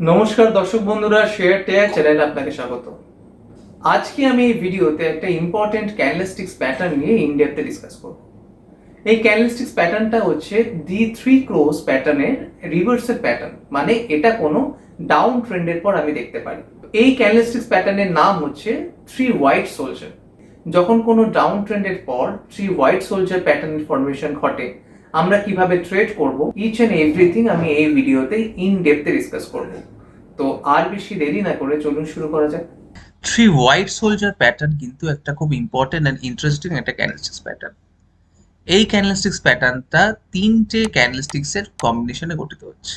নমস্কার দর্শক বন্ধুরা, শেয়ার টেয়ার চ্যানেলে আপনাকে স্বাগত। আজকে আমি এই ভিডিওতে একটা ইম্পর্টেন্ট ক্যান্ডেলস্টিক্স প্যাটার্ন নিয়ে ইন ডেপথে ডিসকাস করব। এই ক্যান্ডেলস্টিক্স প্যাটার্নটা হচ্ছে দি থ্রি ক্রোস প্যাটার্নের রিভার্সের প্যাটার্ন, মানে এটা কোনো ডাউন ট্রেন্ডের পর আমি দেখতে পারি। এই ক্যান্ডেলস্টিক্স প্যাটার্নের নাম হচ্ছে থ্রি হোয়াইট সোলজার। যখন কোনো ডাউন ট্রেন্ডের পর থ্রি হোয়াইট সোলজার প্যাটার্নের ফরমেশন ঘটে, আমরা কিভাবে ট্রেড করব, ইচ এন্ড এভরিথিং আমি এই ভিডিওতে ইন ডেপথে ডিসকাস করব। তো আর বেশি দেরি না করে চলুন শুরু করা যাক। থ্রি হোয়াইট সোলজার প্যাটার্ন কিন্তু একটা খুব ইম্পর্টেন্ট অ্যান্ড ইন্টারেস্টিং একটা ক্যান্ডেলস্টিক্স প্যাটার্ন। এই ক্যান্ডেলস্টিক্স প্যাটার্নটা তিনটে ক্যান্ডেলস্টিক্সের কম্বিনেশনে গঠিত হচ্ছে।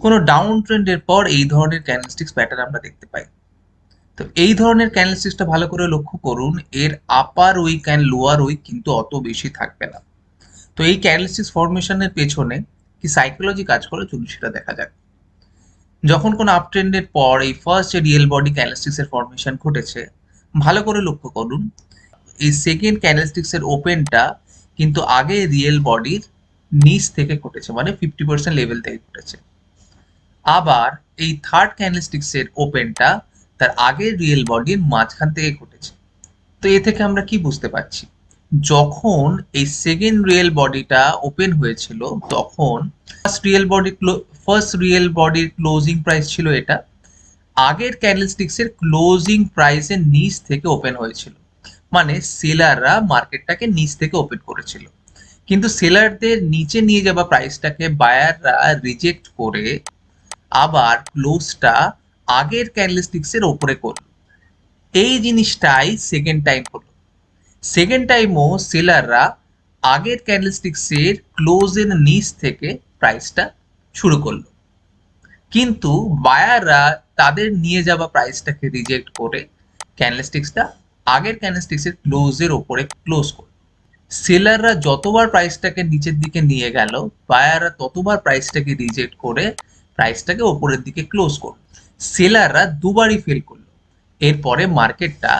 কোনো ডাউন ট্রেন্ডের পর এই ধরনের ক্যান্ডেলস্টিক্স প্যাটার্ন আমরা দেখতে পাই। তো এই ধরনের ক্যান্ডেলস্টিক্সটা ভালো করে লক্ষ্য করুন, এর upper wick and lower wick কিন্তু অত বেশি থাকবে না। তো এই ক্যান্ডেলস্টিক্স ফরমেশনের পেছনে কি সাইকোলজি কাজ করে, চলুন সেটা দেখা যাক। যখন কোনো আপ ট্রেন্ডের পর এই ফার্স্ট যে রিয়েল বডি ক্যান্ডেলস্টিক্স এর ফরমেশন ঘটেছে, ভালো করে লক্ষ্য করুন, এই সেকেন্ড ক্যান্ডেলস্টিক্স এর ওপেনটা কিন্তু আগে রিয়েল বডির নিচ থেকে ঘটেছে, মানে 50% লেভেল থেকে ঘটেছে। আবার এই থার্ড ক্যান্ডেলস্টিক্স এর ওপেনটা তার আগের রিয়েল বডির মাঝখান থেকে ঘটেছে। তো এ থেকে আমরা কি বুঝতে পারছি, যখন এই সেকেন্ড রিয়েল বডিটা ওপেন হয়েছিল তখন ফার্স্ট রিয়েল বডির ক্লোজিং প্রাইস ছিল এটা, আগের ক্যান্ডেলস্টিক্স এর ক্লোজিং প্রাইসের নিচ থেকে ওপেন হয়েছিল, মানে সেলাররা মার্কেটটাকে নিচ থেকে ওপেন করেছিল। কিন্তু সেলারদের নিচে নিয়ে যাওয়া প্রাইসটাকে বায়াররা রিজেক্ট করে আবার ক্লোজটা আগের ক্যান্ডেলস্টিক্স এর উপরে করলো। এই জিনিসটাই সেকেন্ড টাইম হলো। সেকেন্ড টাইমও সেলাররা আগের ক্যান্ডেলস্টিক্স এর ক্লোজের নিচ থেকে প্রাইসটা শুরু করলো, কিন্তু বায়াররা তাদের নিয়ে যাওয়া প্রাইসটাকে রিজেক্ট করে ক্যান্ডেলস্টিক্সটা আগের ক্যান্ডেলস্টিক্সের ক্লোজের ওপরে ক্লোজ করে। সেলাররা যতবার প্রাইসটাকে নিচের দিকে নিয়ে গেল, বায়াররা ততবার প্রাইসটাকে রিজেক্ট করে প্রাইসটাকে ওপরের দিকে ক্লোজ করলো। সেলাররা দুবারই ফেল করলো। এরপরে মার্কেটটা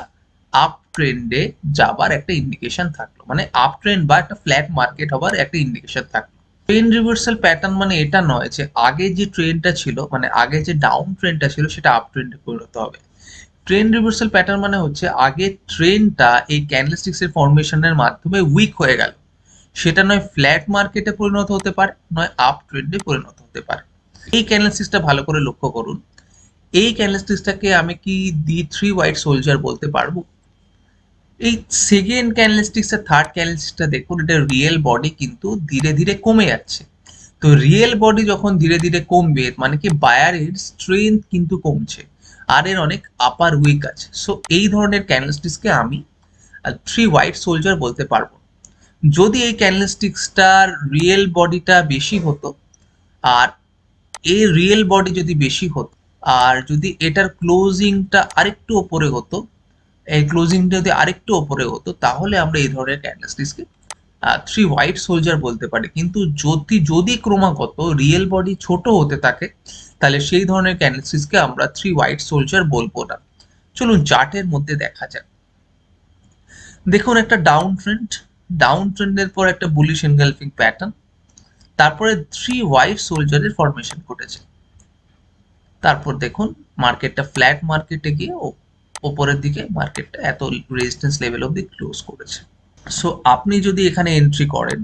আপ ট্রেন্ডে যাবার একটা ইন্ডিকেশন থাকলো, মানে আপ ট্রেন্ড বা একটা ফ্ল্যাট মার্কেট হবার একটা ইন্ডিকেশন থাকলো। ট্রেন্ড রিভার্সাল প্যাটার্ন মানে এটা নয় যে আগে যে ট্রেন্ডটা ছিল, মানে আগে যে ডাউন ট্রেন্ডটা ছিল সেটা আপ ট্রেন্ডে পরিণত হবে। ট্রেন্ড রিভার্সাল প্যাটার্ন মানে হচ্ছে আগে ট্রেন্ডটা এই ক্যান্ডেলস্টিক্স এর ফরমেশনের মাধ্যমে উইক হয়ে গেল, সেটা নয় ফ্ল্যাট মার্কেটে পরিণত হতে পারে, নয় আপ ট্রেন্ডে পরিণত হতে পারে। এই ক্যান্ডেলস্টিক্সটা ভালো করে লক্ষ্য করুন। এই ক্যান্ডেলস্টিক্সটাকে আমি কি দি থ্রি হোয়াইট সোলজার বলতে পারবো? এই সেকেন্ড ক্যান্ডেলস্টিক্স আর থার্ড ক্যান্ডেলস্টিক্সটা দেখুন, এটা রিয়েল বডি কিন্তু ধীরে ধীরে কমে যাচ্ছে। তো রিয়েল বডি যখন ধীরে ধীরে কমবে, মানে কি বায়ারের স্ট্রেংথ কিন্তু কমছে, আর এর অনেক আপার উইক আছে। সো এই ধরনের ক্যান্ডেলস্টিক্সকে আমি থ্রি হোয়াইট সোলজার বলতে পারবো। যদি এই ক্যান্ডেলস্টিক্সটার রিয়েল বডিটা বেশি হতো, আর এই রিয়েল বডি যদি বেশি হতো, আর যদি এটার ক্লোজিংটা আরেকটু ওপরে হতো, এই ক্লোজিংটা যদি আরেকটু ওপরে হতো, তাহলে আমরা এই ধরনের ক্যান্ডেলস্টিক্সকে থ্রি হোয়াইট সোলজার বলতে পারি। কিন্তু যদি যদি ক্রমাগত রিয়েল বডি ছোট হতে থাকে, তাহলে সেই ধরনের ক্যান্ডেলস্টিক্সকে আমরা থ্রি হোয়াইট সোলজার বলবো না। চলুন চার্টের মধ্যে দেখা যাক। দেখুন একটা ডাউন ট্রেন্ডের পর একটা বুলিশ এনগালফিং প্যাটার্ন, তারপরে থ্রি হোয়াইট সোলজারের ফরমেশন ঘটেছে। তারপর দেখুন মার্কেটটা ফ্ল্যাট মার্কেটে গিয়ে ওপরের দিকে মার্কেটটা এত রেজিস্ট্যান্স লেভেল অবধি ক্লোজ করেছে। সো আপনি যদি এখানে এন্ট্রি করেন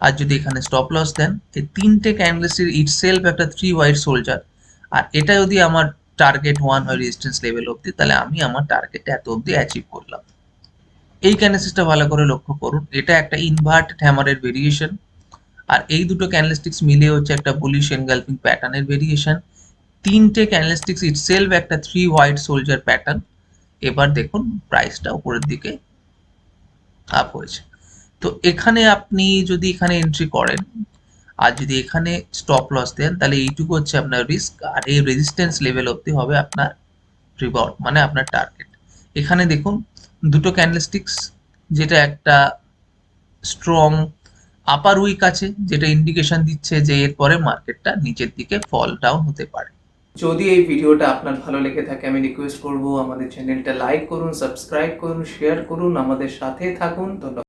আর যদি এখানে স্টপ লস দেন, এই তিনটে ক্যান্ডেলসের ইটসেলফ একটা থ্রি হোয়াইট সোলজার, আর এটা যদি আমার টার্গেট ওয়ান হয় রেজিস্ট্যান্স লেভেল অবধি, তাহলে আমি আমার টার্গেট এত অবধি অ্যাচিভ করলাম। এই ক্যান্ডেলসটা ভালো করে লক্ষ্য করুন, এটা একটা ইনভার্টেড হ্যামারের ভেরিয়েশন, আর এই দুটো ক্যান্ডেলস্টিক্স মিলে হচ্ছে একটা বুলিশ এনগালফিং প্যাটার্নের ভেরিয়েশন। তিনটে ক্যান্ডেলস্টিক্স ইটসেলফ একটা থ্রি হোয়াইট সোলজার প্যাটার্ন। এবার দেখুন প্রাইসটা উপরের দিকে আপ হয়েছে। তো এখানে আপনি যদি এখানে এন্ট্রি করেন আর যদি এখানে স্টপ লস দেন, তাহলে এইটুকু হচ্ছে আপনার রিস্ক, আর এই রেজিস্ট্যান্স লেভেল অবধি হবে আপনার রিওয়ার্ড, মানে আপনার টার্গেট। এখানে দেখুন দুটো ক্যান্ডেলস্টিক্স, যেটা একটা স্ট্রং আপার উইক আছে, যেটা ইন্ডিকেশন দিচ্ছে যে এরপরে মার্কেটটা নিচের দিকে ফল ডাউন হতে পারে। যদি এই ভিডিওটা আপনার ভালো লেগে থাকে, আমি রিকোয়েস্ট করব আমাদের চ্যানেলটা লাইক করুন, সাবস্ক্রাইব করুন, শেয়ার করুন, আমাদের সাথে থাকুন। ধন্যবাদ।